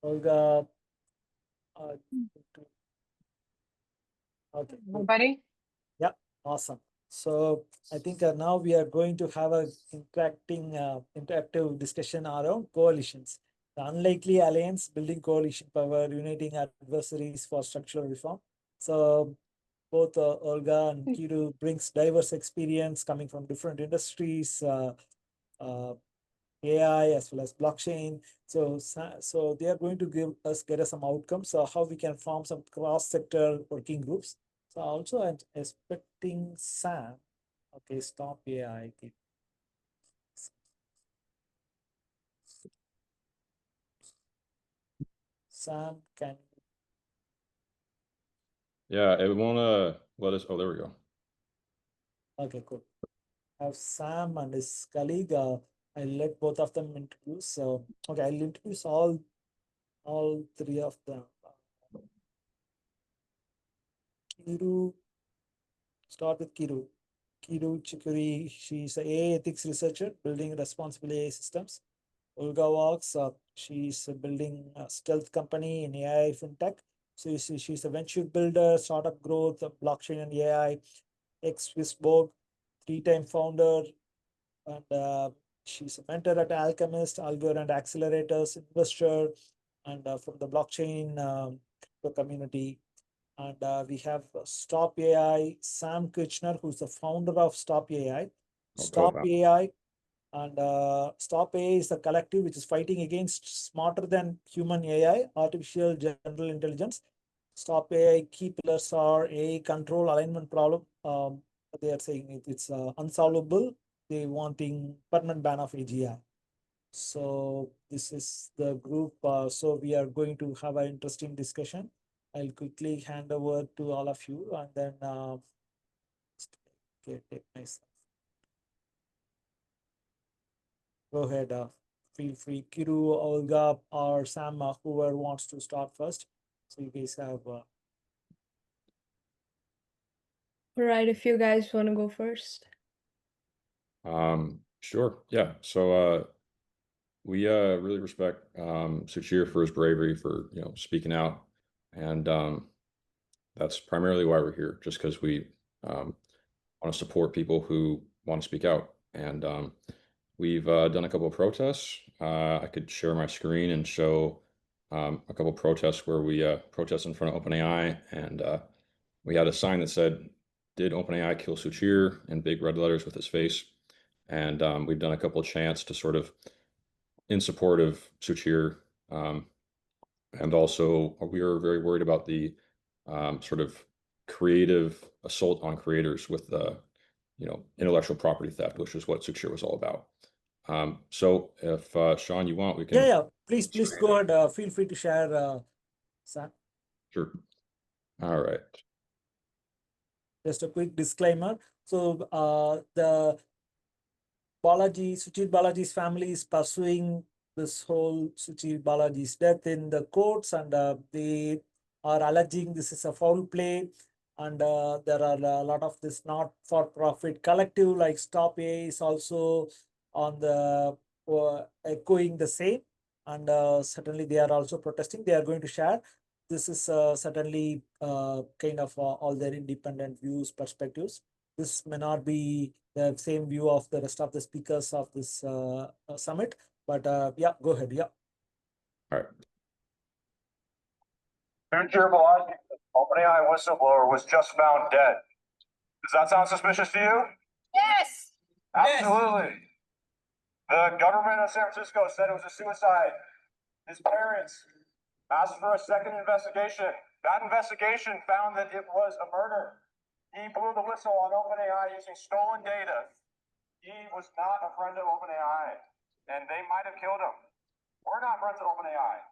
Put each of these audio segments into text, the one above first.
Olga. Uh, okay, cool. Everybody? Yeah, awesome. So I think now we are going to have a interactive discussion around coalitions. The unlikely alliance, building coalition power, uniting adversaries for structural reform. So both Olga and Keeru brings diverse experience coming from different industries, uh, AI as well as blockchain. So they are going to get us some outcomes, how we can form some cross-sector working groups. So also I'm expecting Sam. Okay, stop AI. Sam can. Yeah, it won't let us. Oh, there we go. Okay, cool. I have Sam and his colleague. I'll let both of them introduce. Okay, I'll introduce all three of them. Kiru, start with Kiru. Kiru Chikuri, she's an AI ethics researcher building responsible AI systems. Olga Walks, she's building a stealth company in AI fintech. So you see, she's a venture builder, startup growth, blockchain and AI, ex-Swissborg, three-time founder, and she's a mentor at Alchemist, Algor and Accelerators, investor, and from the blockchain community. And we have Stop AI, Sam Kirchner, who's the founder of Stop AI. Stop AI and Stop AI is a collective which is fighting against smarter than human AI, artificial general intelligence. Stop AI key pillars are AI control alignment problem. They are saying it's unsolvable. They wanting permanent ban of AGI. So this is the group. So we are going to have an interesting discussion. I'll quickly hand over to all of you and then take myself. Go ahead. Feel free. Kiru, Olga, or Sam, whoever wants to start first. So you guys have. Right, if you guys want to go first. Sure. Yeah. So we really respect Suchir for his bravery for speaking out, and that's primarily why we're here, just because we want to support people who want to speak out. And we've done a couple of protests. I could share my screen and show a couple of protests where we protest in front of OpenAI, and we had a sign that said, "Did OpenAI kill Suchir?" in big red letters with his face. And we've done a couple of chants to sort of in support of Suchir. And also we are very worried about the sort of creative assault on creators with intellectual property theft, which is what Suchir was all about. So if Sean, you want, we can. Yeah. Please go ahead. Feel free to share, Sam. Sure. All right. Just a quick disclaimer. So the Suchir Balaji's family is pursuing this whole Suchir Balaji's death in the courts, and they are alleging this is a foul play. And there are a lot of this not-for-profit collective like Stop AI is also on the echoing the same. And certainly they are also protesting. They are going to share. This is certainly kind of all their independent views, perspectives. This may not be the same view of the rest of the speakers of this summit, but yeah, go ahead. Yeah. All right. Keeru OpenAI whistleblower was just found dead. Does that sound suspicious to you? Yes! Absolutely. The government of San Francisco said it was a suicide. His parents asked for a second investigation. That investigation found that it was a murder. He blew the whistle on OpenAI using stolen data. He was not a friend of OpenAI, and they might have killed him. We're not friends of OpenAI.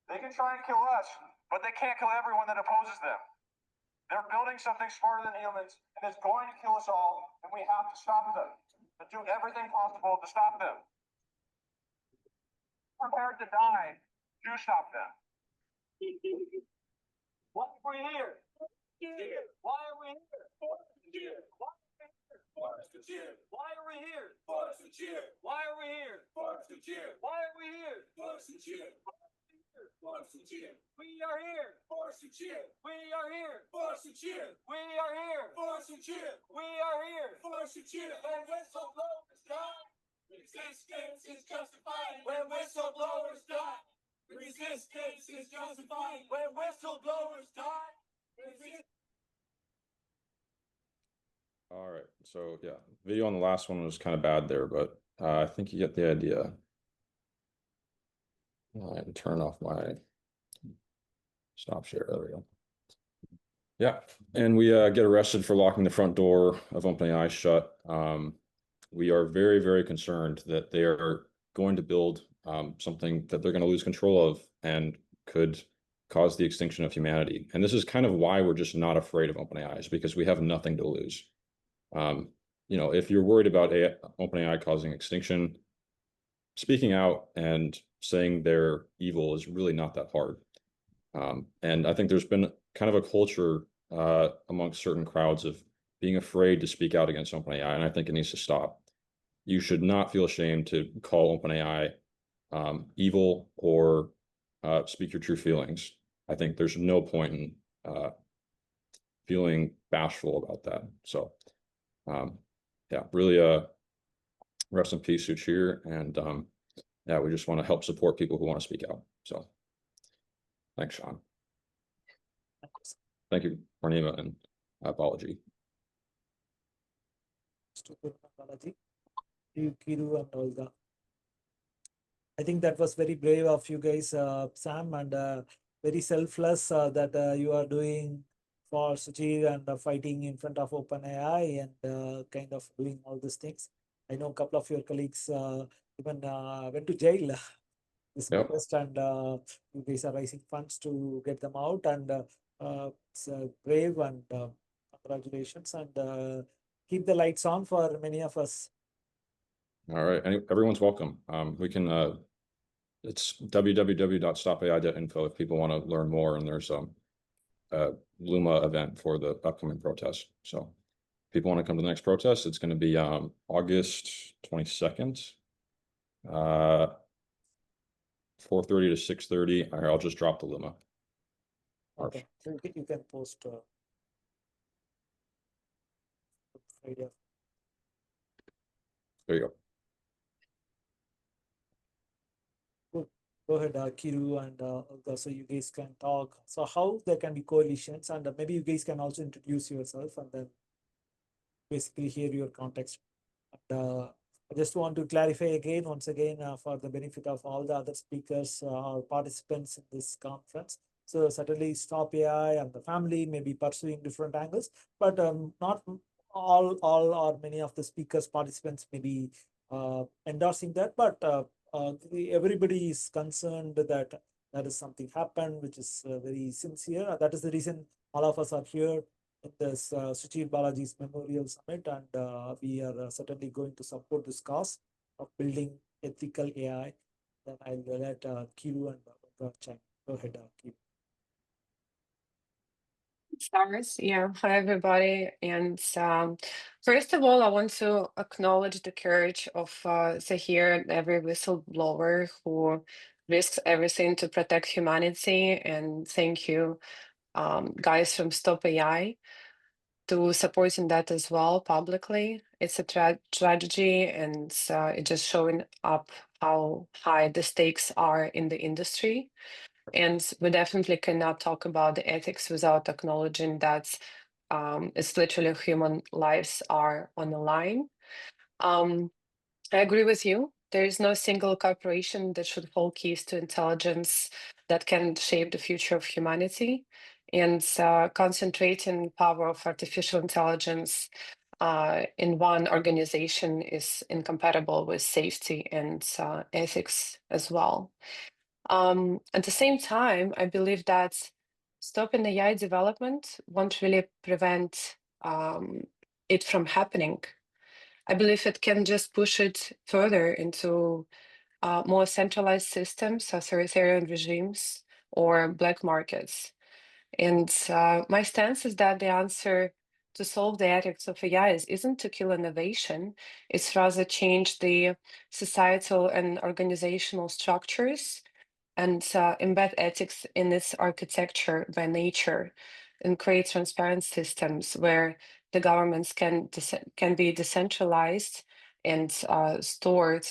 They can try and kill us, but they can't kill everyone that opposes them. They're building something smarter than humans, and it's going to kill us all, and we have to stop them. To do everything possible to stop them. Prepared to die to stop them. Why are we here? Why are we here? Why are we here? Why are we here? Why are we here? Why are we here? Why are we here? Why are we here? Why are we here? Why are we here? Why are We are here. Force and cheer. We are here. Force and cheer. We are here. Force and cheer. We are here. Force and cheer. When whistleblowers die, resistance is justified. When whistleblowers die, resistance is justified. When whistleblowers die, All right, so yeah, video on the last one was kind of bad there, but I think you get the idea. And turn off my stop share. There we go. Yeah, and we get arrested for locking the front door of OpenAI shut. We are very, very concerned that they are going to build something that they're going to lose control of and could cause the extinction of humanity. And this is kind of why we're just not afraid of OpenAI, is because we have nothing to lose. You know, if you're worried about OpenAI causing extinction, speaking out and saying they're evil is really not that hard. And I think there's been kind of a culture amongst certain crowds of being afraid to speak out against OpenAI, and I think it needs to stop. You should not feel ashamed to call OpenAI evil or speak your true feelings. I think there's no point in feeling bashful about that. So, yeah, really rest in peace, Suchir, and yeah, we just want to help support people who want to speak out. So, thanks, Sean. Thank you, Parnima, and apology. Balaji, you, Keeru and Olga. I think that was very brave of you guys, Sam, and very selfless that you are doing for Suchir and fighting in front of OpenAI and kind of doing all these things. I know a couple of your colleagues even went to jail this Yep. protest, and you guys are raising funds to get them out, and it's brave, and congratulations, and keep the lights on for many of us. All right, everyone's welcome. We can it's www.stopai.info if people want to learn more, and there's a Luma event for the upcoming protest. So if people want to come to the next protest, it's going to be August 22nd, 4:30 to 6:30. I'll just drop the Luma. Okay, so you can post Friday. There you go. Go ahead, Keeru and Olga, so you guys can talk. So how there can be coalitions, and maybe you guys can also introduce yourself and then basically hear your context. And I just want to clarify again, once again, for the benefit of all the other speakers or participants in this conference. So certainly Stop AI and the family may be pursuing different angles, but not all or many of the speakers, participants may be endorsing that, but everybody is concerned that there is something happened, which is very sincere. That is the reason all of us are here in this Suchir Balaji's Memorial Summit, and we are certainly going to support this cause of building ethical AI. Then I'll let Keeru and Olga chime. Go ahead, Keeru. Stars. Yeah, hi everybody. And first of all, I want to acknowledge the courage of Zahir and every whistleblower who risks everything to protect humanity. And thank you, guys from Stop AI, to supporting that as well publicly. It's a tragedy, and it's just showing up how high the stakes are in the industry. And we definitely cannot talk about the ethics without acknowledging that it's literally human lives are on the line. I agree with you. There is no single corporation that should hold keys to intelligence that can shape the future of humanity. And concentrating power of artificial intelligence in one organization is incompatible with safety and ethics as well. At the same time, I believe that stopping AI development won't really prevent it from happening. I believe it can just push it further into more centralized systems, authoritarian regimes, or black markets. And my stance is that the answer to solve the ethics of AI isn't to kill innovation, it's rather change the societal and organizational structures and embed ethics in its architecture by nature, and create transparent systems where the governments can be decentralized and stored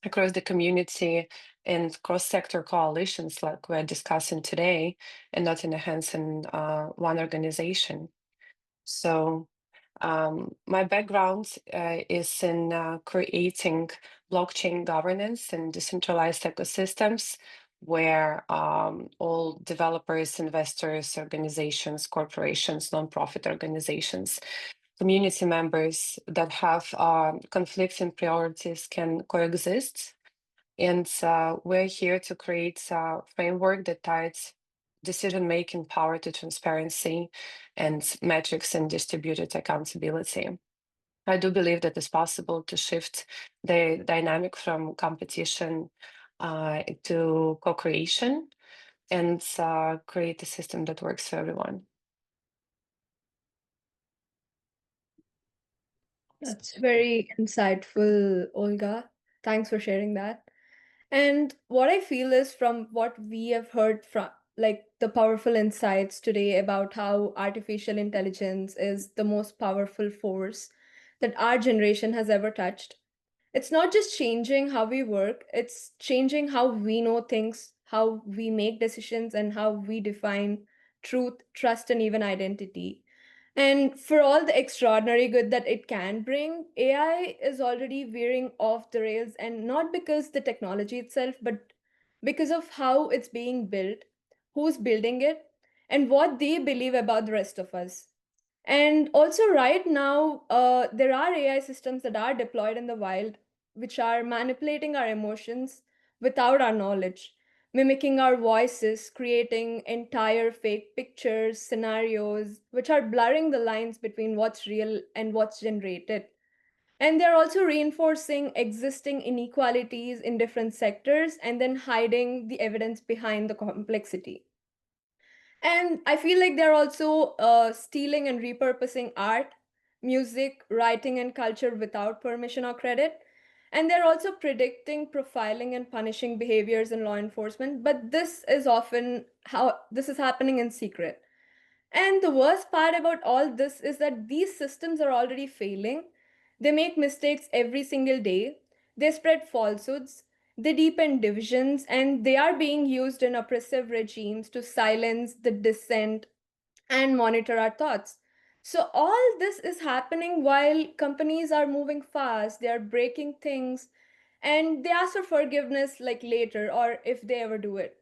across the community and cross-sector coalitions like we're discussing today, and not in the hands in one organization. So my background is in creating blockchain governance and decentralized ecosystems where all developers, investors, organizations, corporations, nonprofit organizations, community members that have conflicting priorities can coexist. And we're here to create a framework that ties decision-making power to transparency and metrics and distributed accountability. I do believe that it's possible to shift the dynamic from competition to co-creation and create a system that works for everyone. That's very insightful, Olga. Thanks for sharing that. And what I feel is from what we have heard from like the powerful insights today about how artificial intelligence is the most powerful force that our generation has ever touched. It's not just changing how we work, it's changing how we know things, how we make decisions, and how we define truth, trust, and even identity. And for all the extraordinary good that it can bring, AI is already veering off the rails, and not because the technology itself, but because of how it's being built, who's building it, and what they believe about the rest of us. And also, right now, there are AI systems that are deployed in the wild, which are manipulating our emotions without our knowledge, mimicking our voices, creating entire fake pictures, scenarios, which are blurring the lines between what's real and what's generated. And they're also reinforcing existing inequalities in different sectors and then hiding the evidence behind the complexity. And I feel like they're also stealing and repurposing art, music, writing, and culture without permission or credit. And they're also predicting, profiling, and punishing behaviors in law enforcement. But this is often how this is happening in secret. And the worst part about all this is that these systems are already failing. They make mistakes every single day. They spread falsehoods. They deepen divisions, and they are being used in oppressive regimes to silence the dissent and monitor our thoughts. So, all this is happening while companies are moving fast, they are breaking things, and they ask for forgiveness like later or if they ever do it.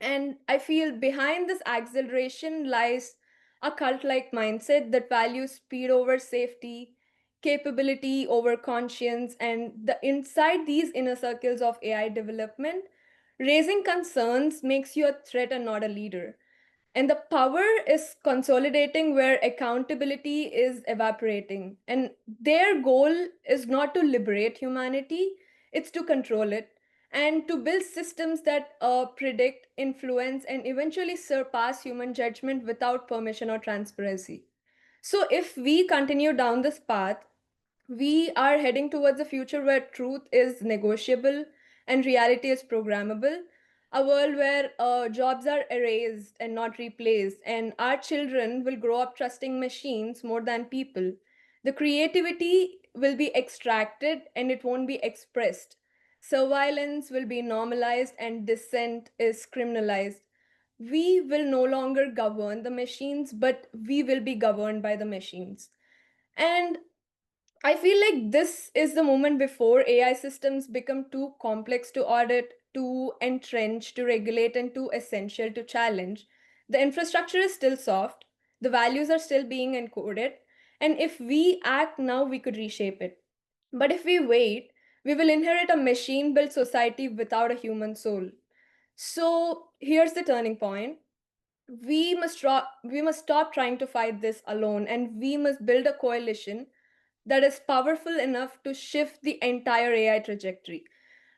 And I feel behind this acceleration lies a cult like mindset that values speed over safety, capability over conscience, and the inside these inner circles of AI development, raising concerns makes you a threat and not a leader. And the power is consolidating where accountability is evaporating. And their goal is not to liberate humanity, it's to control it and to build systems that predict, influence, and eventually surpass human judgment without permission or transparency. So, if we continue down this path, we are heading towards a future where truth is negotiable and reality is programmable. A world where jobs are erased and not replaced, and our children will grow up trusting machines more than people. The creativity will be extracted and it won't be expressed. Surveillance will be normalized and dissent is criminalized. We will no longer govern the machines, but we will be governed by the machines. And I feel like this is the moment before AI systems become too complex to audit, too entrenched to regulate, and too essential to challenge. The infrastructure is still soft, the values are still being encoded, and if we act now, we could reshape it. But if we wait, we will inherit a machine built society without a human soul. So here's the turning point. We must stop trying to fight this alone, and we must build a coalition that is powerful enough to shift the entire AI trajectory.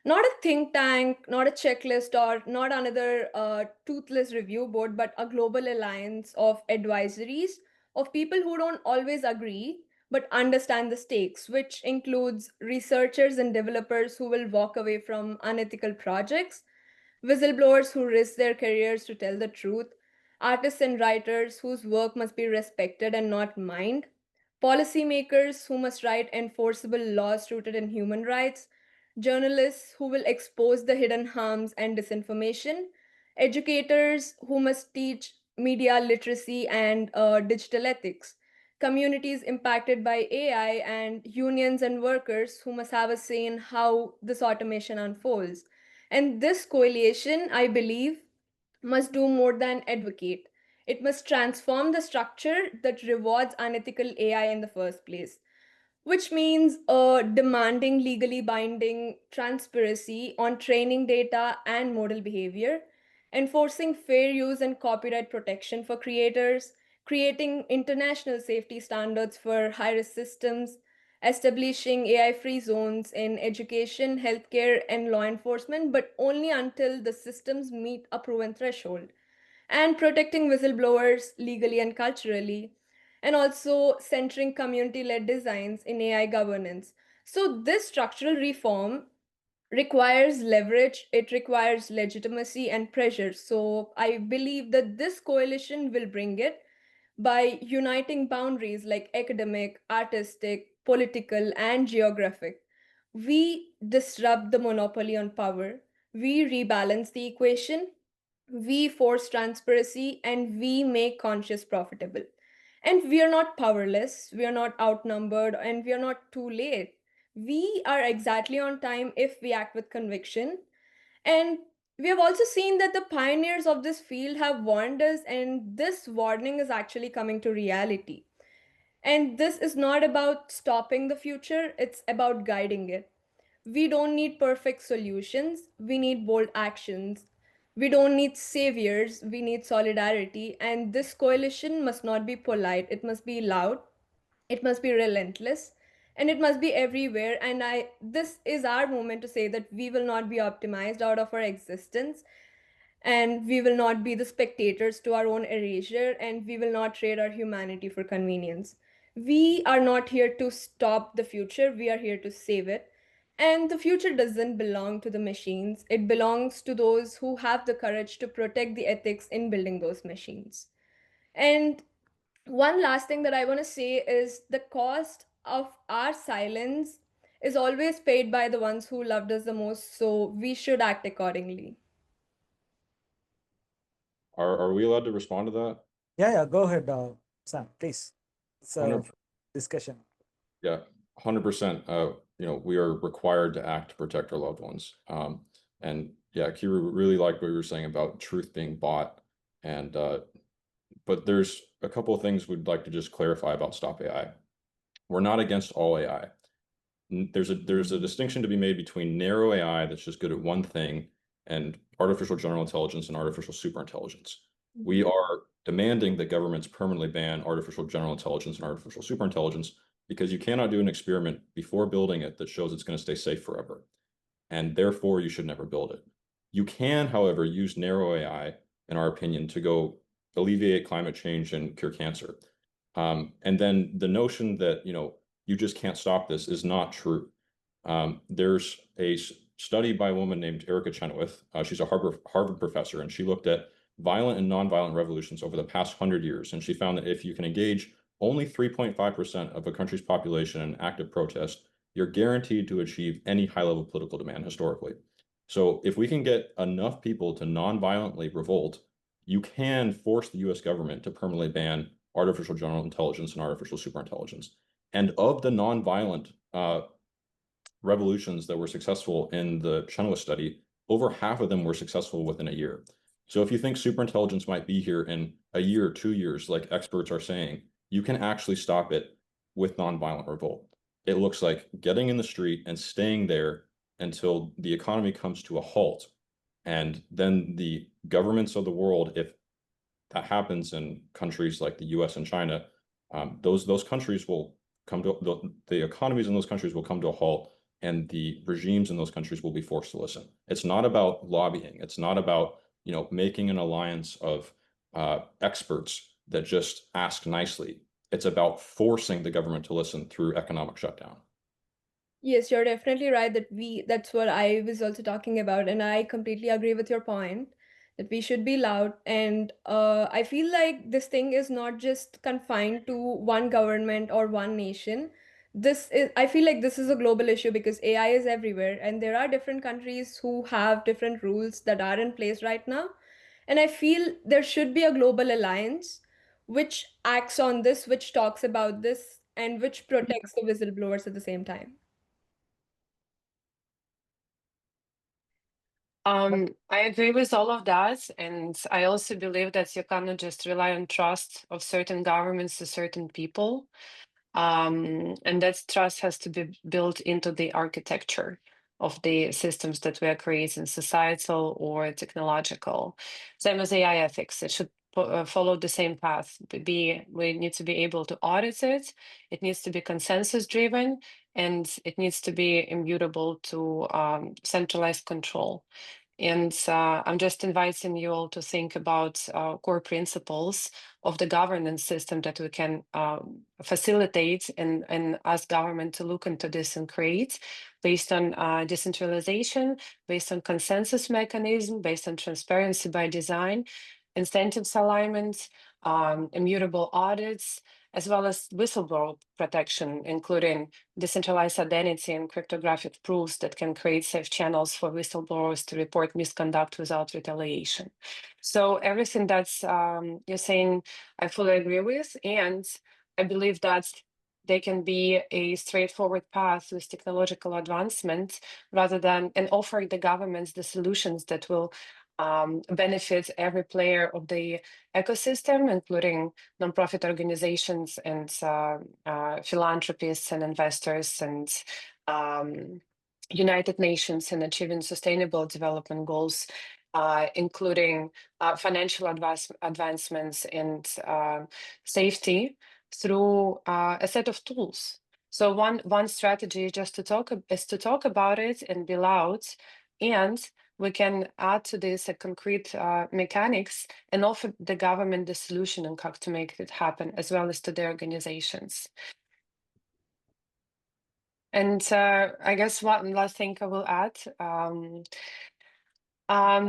Not a think tank, not a checklist, or not another toothless review board, but a global alliance of advisories of people who don't always agree but understand the stakes, which includes researchers and developers who will walk away from unethical projects, whistleblowers who risk their careers to tell the truth, artists and writers whose work must be respected and not mined, policymakers who must write enforceable laws rooted in human rights, journalists who will expose the hidden harms and disinformation, educators who must teach media literacy and digital ethics, communities impacted by AI, and unions and workers who must have a say in how this automation unfolds. And this coalition, I believe, must do more than advocate. It must transform the structure that rewards unethical AI in the first place, which means demanding legally binding transparency on training data and model behavior, enforcing fair use and copyright protection for creators, creating international safety standards for high risk systems, establishing AI free zones in education, healthcare, and law enforcement, but only until the systems meet a proven threshold, and protecting whistleblowers legally and culturally, and also centering community led designs in AI governance. So, this structural reform requires leverage, it requires legitimacy and pressure. So, I believe that this coalition will bring it by uniting boundaries like academic, artistic, political, and geographic. We disrupt the monopoly on power, we rebalance the equation, we force transparency, and we make conscious profitable. And we are not powerless, we are not outnumbered, and we are not too late. We are exactly on time if we act with conviction. And we have also seen that the pioneers of this field have warned us, and this warning is actually coming to reality. And this is not about stopping the future, it's about guiding it. We don't need perfect solutions, we need bold actions. We don't need saviors, we need solidarity. And this coalition must not be polite, it must be loud, it must be relentless, and it must be everywhere. And this is our moment to say that we will not be optimized out of our existence, and we will not be the spectators to our own erasure, and we will not trade our humanity for convenience. We are not here to stop the future, we are here to save it. And the future doesn't belong to the machines, it belongs to those who have the courage to protect the ethics in building those machines. And one last thing that I want to say is the cost of our silence is always paid by the ones who loved us the most, so we should act accordingly. Are we allowed to respond to that? Yeah, go ahead, Sam, please. It's a 100%. discussion. Yeah, 100%. We are required to act to protect our loved ones. And yeah, Keeru, really like what you were saying about truth being bought. And but there's a couple of things we'd like to just clarify about Stop AI. We're not against all AI. There's a distinction to be made between narrow AI that's just good at one thing and artificial general intelligence and artificial superintelligence. We are demanding that governments permanently ban artificial general intelligence and artificial superintelligence because you cannot do an experiment before building it that shows it's going to stay safe forever. And therefore, you should never build it. You can, however, use narrow AI, in our opinion, to go alleviate climate change and cure cancer. And then the notion that, you just can't stop this is not true. There's a study by a woman named Erica Chenoweth. She's a Harvard professor, and she looked at violent and nonviolent revolutions over the past 100 years. And she found that if you can engage only 3.5% of a country's population in active protest, you're guaranteed to achieve any high-level political demand historically. So if we can get enough people to nonviolently revolt, you can force the US government to permanently ban artificial general intelligence and artificial superintelligence. And of the nonviolent revolutions that were successful in the Chenoweth study, over half of them were successful within a year. So if you think superintelligence might be here in a year or 2 years, like experts are saying, you can actually stop it with nonviolent revolt. It looks like getting in the street and staying there until the economy comes to a halt. And then the governments of the world, if that happens in countries like the US and China, those countries will come to, the economies in those countries will come to a halt, and the regimes in those countries will be forced to listen. It's not about lobbying. It's not about, making an alliance of experts that just ask nicely. It's about forcing the government to listen through economic shutdown. Yes, you're definitely right that that's what I was also talking about, and I completely agree with your point that we should be loud. And I feel like this thing is not just confined to one government or one nation. I feel like this is a global issue because AI is everywhere, and there are different countries who have different rules that are in place right now. And I feel there should be a global alliance which acts on this, which talks about this, and which protects the whistleblowers at the same time. I agree with all of that, and I also believe that you cannot just rely on trust of certain governments to certain people. And that trust has to be built into the architecture of the systems that we are creating, societal or technological. Same as AI ethics, it should follow the same path. We need to be able to audit it. It needs to be consensus driven, and it needs to be immutable to centralized control. And I'm just inviting you all to think about core principles of the governance system that we can facilitate and ask government to look into this and create based on decentralization, based on consensus mechanism, based on transparency by design, incentives alignment, immutable audits, as well as whistleblower protection, including decentralized identity and cryptographic proofs that can create safe channels for whistleblowers to report misconduct without retaliation. So everything that's you're saying, I fully agree with, and I believe that they can be a straightforward path with technological advancement rather than and offering the governments the solutions that will benefit every player of the ecosystem, including nonprofit organizations and philanthropists and investors and United Nations in achieving sustainable development goals, including financial advancements and safety through a set of tools. So one strategy just to talk is to talk about it and be loud, and we can add to this a concrete mechanics and offer the government the solution and how to make it happen, as well as to the organizations. And I guess one last thing I will add. I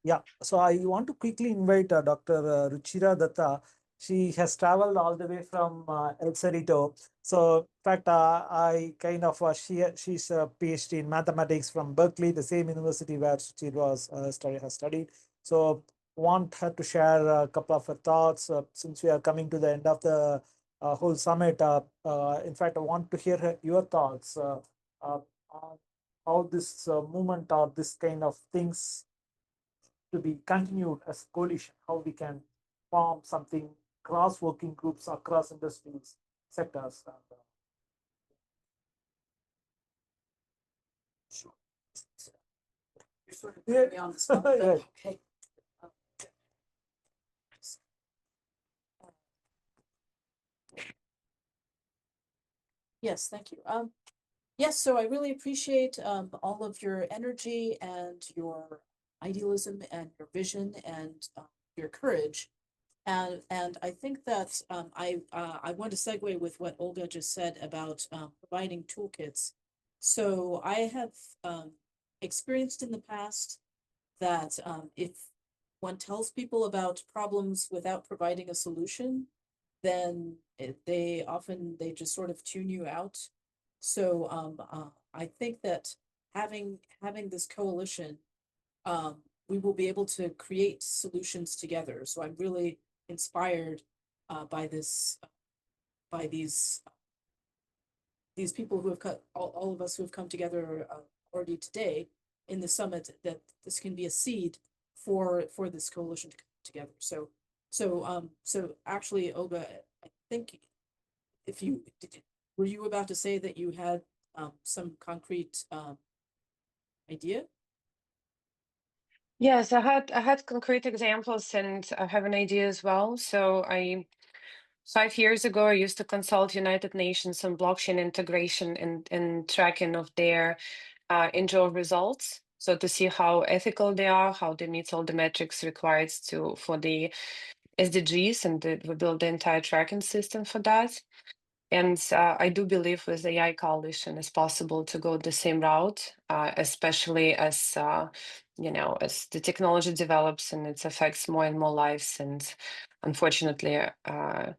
Yeah, so I want to quickly invite Dr. Ruchira Datta. She has traveled all the way from El Cerrito. So, in fact, I kind of she's a PhD in mathematics from Berkeley, the same university where Suchir was has studied. So, want her to share a couple of her thoughts since we are coming to the end of the whole summit. In fact, I want to hear your thoughts on how this movement or this kind of things to be continued as coalition, how we can form something cross working groups across industries, sectors. Sure. You sort of put me on the spot, but okay. Yes, thank you. Yes, so I really appreciate all of your energy and your idealism and your vision and your courage. And I think that I want to segue with what Olga just said about providing toolkits. So I have experienced in the past that if one tells people about problems without providing a solution, then they just sort of tune you out. So I think that having this coalition, we will be able to create solutions together. So I'm really inspired by these people who have cut all of us who have come together already today in the summit, that this can be a seed for this coalition to come together. So actually, Olga, I think if you were you about to say that you had some concrete idea? Yes, I had concrete examples and I have an idea as well. So 5 years ago, I used to consult United Nations on blockchain integration and tracking of their NGO results. So to see how ethical they are, how they meet all the metrics required for the SDGs, and we build the entire tracking system for that. And I do believe with AI coalition it's possible to go the same route, especially as as the technology develops and it affects more and more lives. And unfortunately, I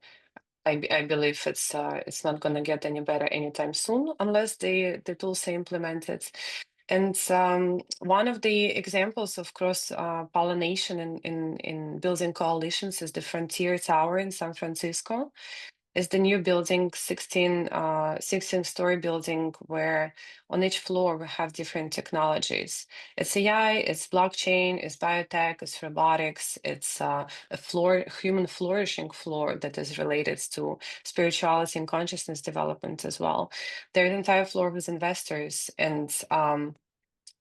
believe it's not going to get any better anytime soon unless the tools are implemented. And one of the examples of cross pollination in building coalitions is the Frontier Tower in San Francisco. Is the new building 16-story building where on each floor we have different technologies. It's AI, it's blockchain, it's biotech, it's robotics, it's a human flourishing floor that is related to spirituality and consciousness development as well. There's an entire floor with investors, and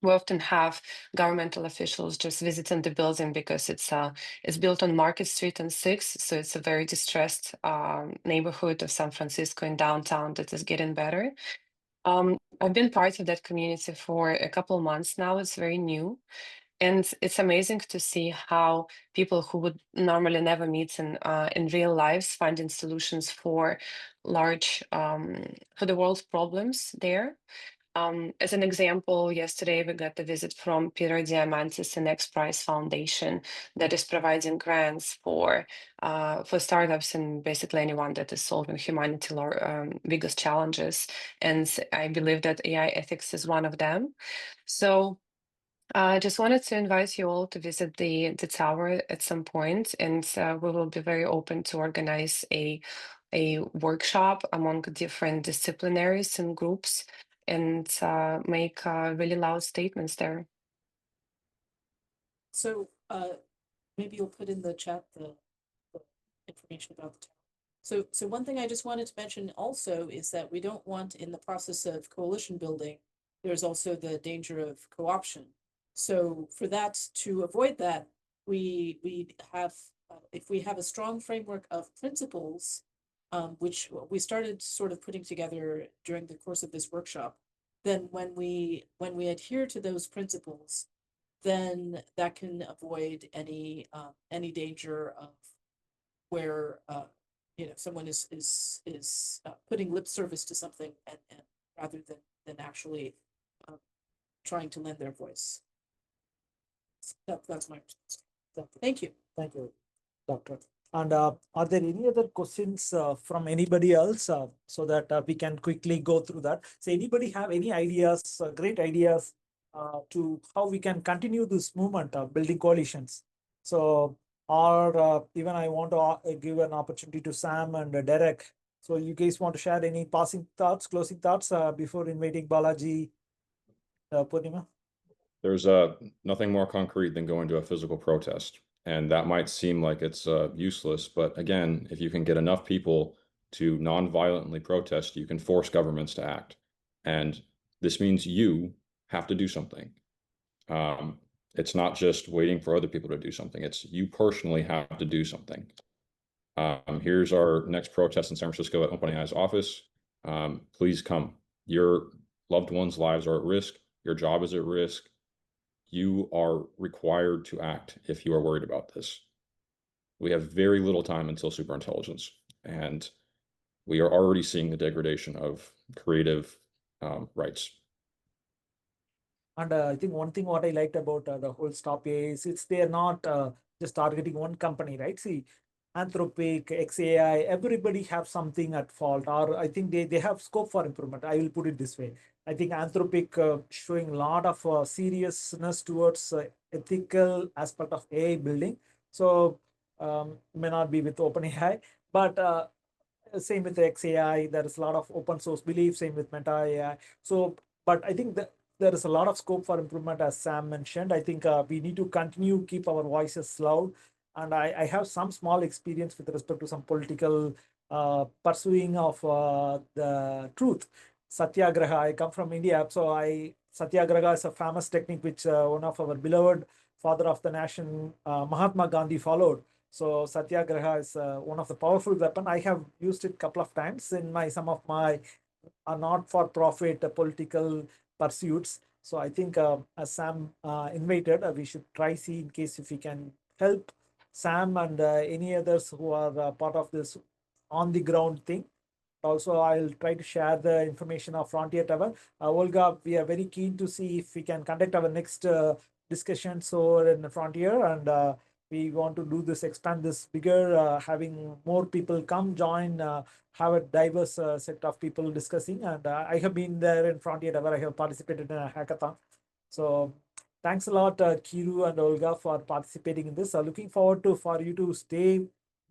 we often have governmental officials just visiting the building because it's built on Market Street and 6th, so it's a very distressed neighborhood of San Francisco in downtown that is getting better. I've been part of that community for a couple of months now. It's very new. And it's amazing to see how people who would normally never meet in real lives finding solutions for for the world's problems there. As an example, yesterday we got a visit from Peter Diamandis and X Prize Foundation that is providing grants for startups and basically anyone that is solving humanity biggest challenges. And I believe that AI ethics is one of them. So I just wanted to invite you all to visit the tower at some point, and we will be very open to organize a workshop among different disciplinaries and groups and make really loud statements there. So maybe you'll put in the chat the information about the town. So one thing I just wanted to mention also is that we don't want, in the process of coalition building, there's also the danger of co-option. So for that, to avoid that, we have, if we have a strong framework of principles, which we started sort of putting together during the course of this workshop, then when we adhere to those principles, then that can avoid any danger of where someone is putting lip service to something and rather than actually trying to lend their voice. That's my response. So, thank you. Thank you, Doctor. And are there any other questions from anybody else so that we can quickly go through that? So anybody have any ideas, great ideas to how we can continue this movement of building coalitions? So, or even I want to give an opportunity to Sam and Derek. So you guys want to share any passing thoughts, closing thoughts before inviting Balaji, Purnima? There's nothing more concrete than going to a physical protest. And that might seem like it's useless, but again, if you can get enough people to non-violently protest, you can force governments to act. And this means you have to do something. It's not just waiting for other people to do something. It's you personally have to do something. Here's our next protest in San Francisco at OpenAI's office. Please come. Your loved ones' lives are at risk. Your job is at risk. You are required to act if you are worried about this. We have very little time until superintelligence, and we are already seeing the degradation of creative rights. And I think one thing what I liked about the whole Stop AI is they are not just targeting one company, right? See, Anthropic, XAI, everybody have something at fault, or I think they have scope for improvement. I will put it this way. I think Anthropic showing a lot of seriousness towards ethical aspect of AI building. So may not be with OpenAI, but same with XAI. There is a lot of open source belief. Same with Meta AI. So, but I think that there is a lot of scope for improvement, as Sam mentioned. I think we need to continue keep our voices loud. And I have some small experience with respect to some political pursuing of the truth. Satyagraha. I come from India, so Satyagraha is a famous technique which one of our beloved father of the nation, Mahatma Gandhi, followed. So Satyagraha is one of the powerful weapon. I have used it a couple of times in some of my not-for-profit political pursuits. So I think as Sam invited, we should try see in case if we can help Sam and any others who are part of this on the ground thing. Also, I'll try to share the information of Frontier Tower. Olga, we are very keen to see if we can conduct our next discussion so in Frontier, and we want to do this, expand this bigger, having more people come join, have a diverse set of people discussing. And I have been there in Frontier Tower. I have participated in a hackathon. So thanks a lot, Keeru and Olga, for participating in this. Looking forward to for you to stay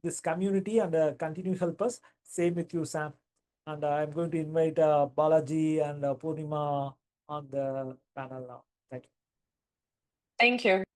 this community and continue help us. Same with you, Sam. And I'm going to invite Balaji and Purnima on the panel now. Thank you. Thank you.